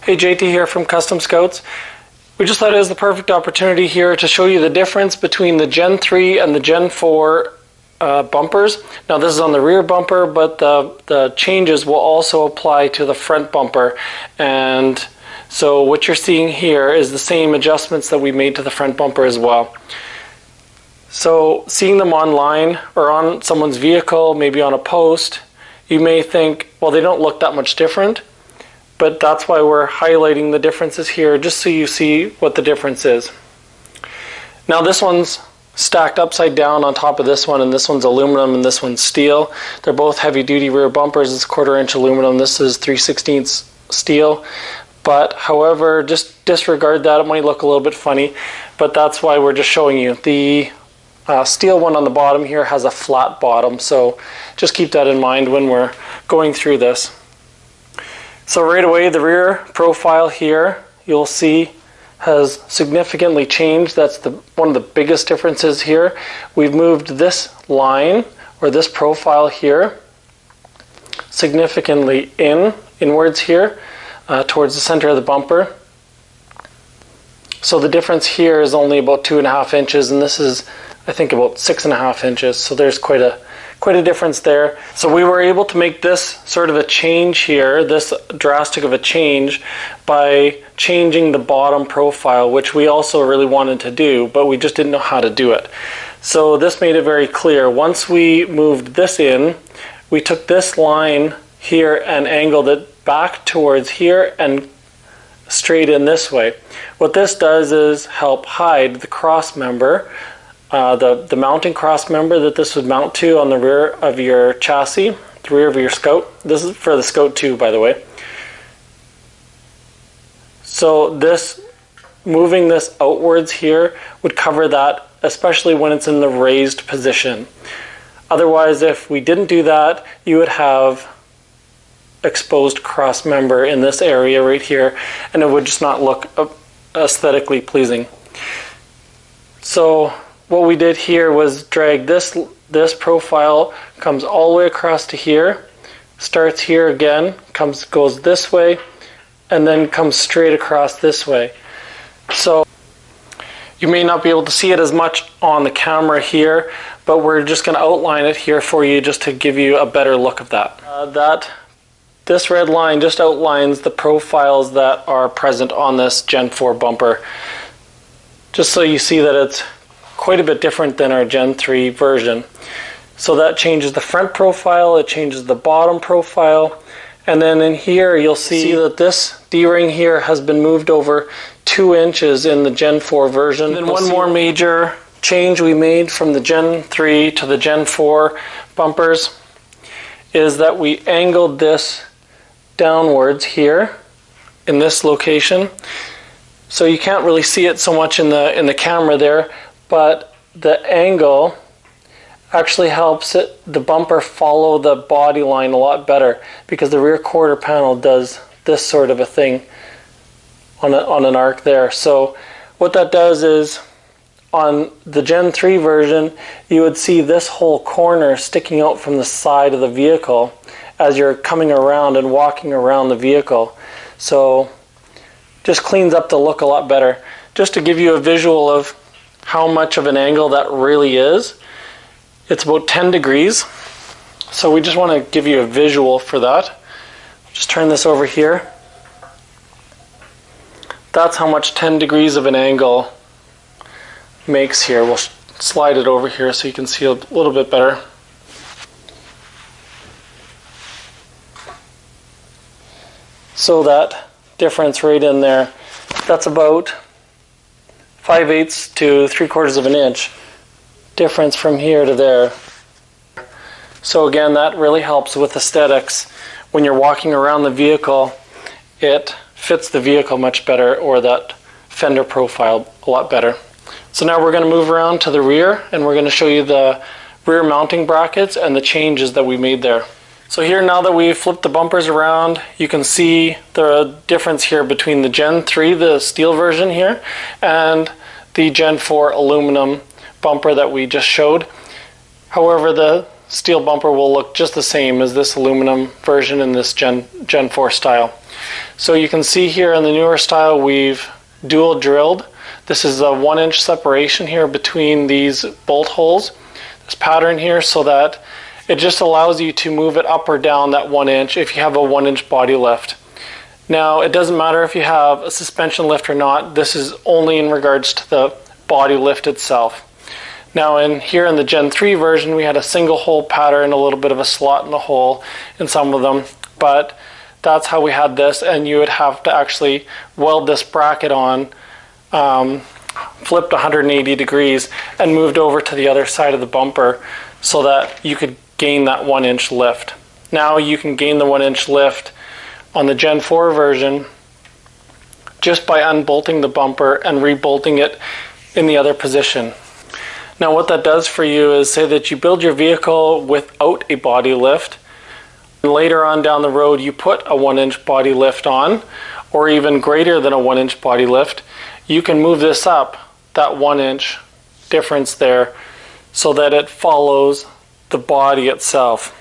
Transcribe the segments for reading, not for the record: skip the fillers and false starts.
Hey, JT here from Custom Scouts. We just thought it was the perfect opportunity here to show you the difference between the Gen 3 and the Gen 4 bumpers. Now this is on the rear bumper, but the changes will also apply to the front bumper. And so what you're seeing here is the same adjustments that we made to the front bumper as well. So seeing them online or on someone's vehicle, maybe on a post, you may think, well, they don't look that much different. But that's why we're highlighting the differences here, just so you see what the difference is. Now this one's stacked upside down on top of this one, and this one's aluminum and this one's steel. They're both heavy duty rear bumpers. It's 1/4 inch aluminum. This is 3/16 steel. But however, just disregard that. It might look a little bit funny, but that's why we're just showing you. The steel one on the bottom here has a flat bottom, so just keep that in mind when we're going through this. So right away, the rear profile here, you'll see, has significantly changed. That's one of the biggest differences here. We've moved this line, or this profile here, significantly inwards here, towards the center of the bumper. So the difference here is only about 2.5 inches, and this is, I think, about 6.5 inches. So there's quite a difference there. So we were able to make this sort of a change here, this drastic of a change, by changing the bottom profile, which we also really wanted to do, but we just didn't know how to do it. So this made it very clear. Once we moved this in, we took this line here and angled it back towards here and straight in this way. What this does is help hide the cross member, the mounting cross member that this would mount to on the rear of your chassis, the rear of your Scout. This is for the Scout 2, by the way. So this, moving this outwards here would cover that, especially when it's in the raised position. Otherwise, if we didn't do that, you would have exposed cross member in this area right here, and it would just not look aesthetically pleasing. So what we did here was drag this profile, comes all the way across to here, starts here again, goes this way, and then comes straight across this way. So you may not be able to see it as much on the camera here, but we're just going to outline it here for you just to give you a better look of that. This red line just outlines the profiles that are present on this Gen 4 bumper, just so you see that it's quite a bit different than our Gen 3 version. So that changes the front profile, it changes the bottom profile, and then in here you'll see that this D-ring here has been moved over 2 inches in the Gen 4 version. And then one more major change we made from the Gen 3 to the Gen 4 bumpers is that we angled this downwards here in this location. So you can't really see it so much in the camera there, but the angle actually helps the bumper follow the body line a lot better, because the rear quarter panel does this sort of a thing on an arc there. So what that does is, on the Gen 3 version, you would see this whole corner sticking out from the side of the vehicle as you're coming around and walking around the vehicle. So just cleans up the look a lot better. Just to give you a visual of how much of an angle that really is, it's about 10 degrees. So we just want to give you a visual for that. Just turn this over here. That's how much 10 degrees of an angle makes here. We'll slide it over here so you can see a little bit better. So that difference right in there, that's about 5/8 to 3/4 of an inch difference from here to there. So again, that really helps with aesthetics. When you're walking around the vehicle, it fits the vehicle much better, or that fender profile a lot better. So now we're going to move around to the rear, and we're going to show you the rear mounting brackets and the changes that we made there. So here, now that we've flipped the bumpers around, you can see the difference here between the Gen 3, the steel version here, and the Gen 4 aluminum bumper that we just showed. However, the steel bumper will look just the same as this aluminum version in this Gen 4 style. So you can see here in the newer style we've dual drilled. This is a 1-inch separation here between these bolt holes, this pattern here, so that it just allows you to move it up or down that 1 inch if you have a 1-inch body lift. Now, it doesn't matter if you have a suspension lift or not. This is only in regards to the body lift itself. Now, here in the Gen 3 version, we had a single hole pattern, a little bit of a slot in the hole in some of them, but that's how we had this, and you would have to actually weld this bracket on, flipped 180 degrees and moved over to the other side of the bumper so that you could gain that 1-inch lift. Now you can gain the 1-inch lift on the Gen 4 version just by unbolting the bumper and rebolting it in the other position. Now what that does for you is say that you build your vehicle without a body lift, and later on down the road you put a 1-inch body lift on, or even greater than a 1-inch body lift, you can move this up, that 1-inch difference there, so that it follows the body itself.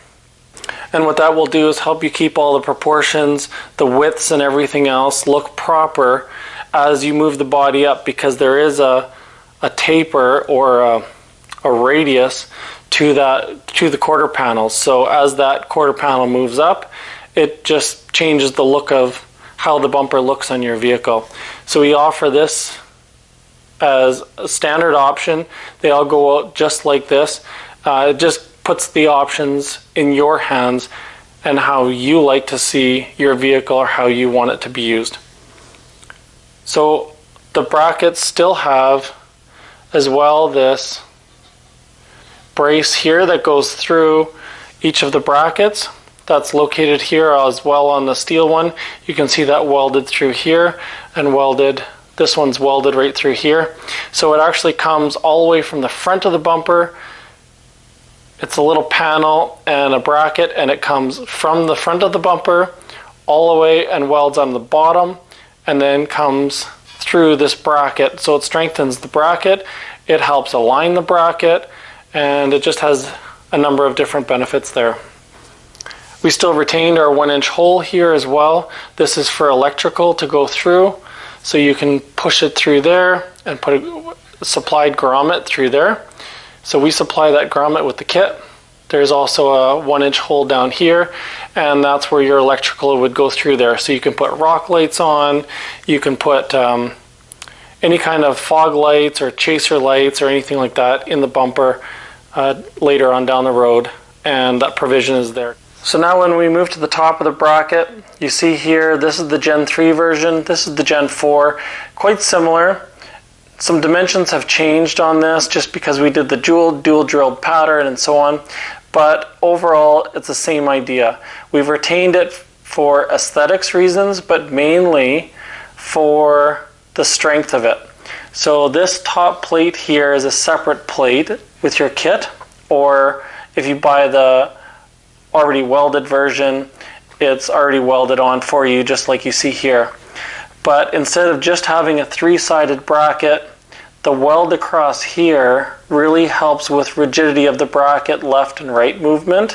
And what that will do is help you keep all the proportions, the widths and everything else look proper as you move the body up, because there is a taper or a radius to the quarter panels. So as that quarter panel moves up, it just changes the look of how the bumper looks on your vehicle. So we offer this as a standard option. They all go out just like this. It just puts the options in your hands and how you like to see your vehicle or how you want it to be used. So the brackets still have as well this brace here that goes through each of the brackets. That's located here as well on the steel one. You can see that welded through here and welded, this one's welded right through here. So it actually comes all the way from the front of the bumper. It's a little panel and a bracket, and it comes from the front of the bumper all the way and welds on the bottom and then comes through this bracket. So it strengthens the bracket, it helps align the bracket, and it just has a number of different benefits there. We still retained our 1-inch hole here as well. This is for electrical to go through, so you can push it through there and put a supplied grommet through there. So we supply that grommet with the kit. There's also a 1-inch hole down here, and that's where your electrical would go through there. So you can put rock lights on, you can put any kind of fog lights or chaser lights or anything like that in the bumper later on down the road, and that provision is there. So now when we move to the top of the bracket, you see here, this is the Gen 3 version, this is the Gen 4, quite similar. Some dimensions have changed on this just because we did the dual drilled pattern and so on, but overall it's the same idea. We've retained it for aesthetics reasons, but mainly for the strength of it. So this top plate here is a separate plate with your kit, or if you buy the already welded version, it's already welded on for you just like you see here. But instead of just having a 3-sided bracket, the weld across here really helps with rigidity of the bracket, left and right movement.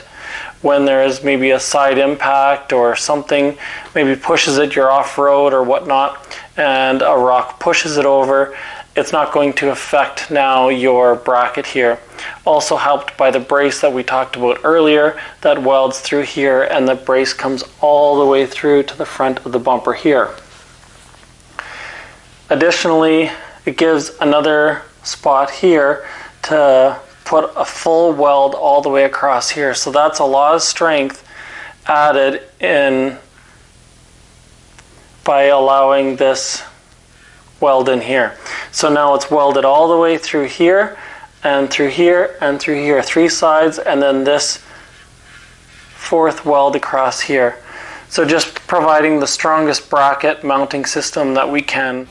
When there's maybe a side impact or something maybe pushes it, you're off-road or whatnot, and a rock pushes it over, it's not going to affect now your bracket here. Also helped by the brace that we talked about earlier that welds through here, and the brace comes all the way through to the front of the bumper here. Additionally, it gives another spot here to put a full weld all the way across here. So that's a lot of strength added in by allowing this weld in here. So now it's welded all the way through here and through here and through here, 3 sides, and then this 4th weld across here. So just providing the strongest bracket mounting system that we can.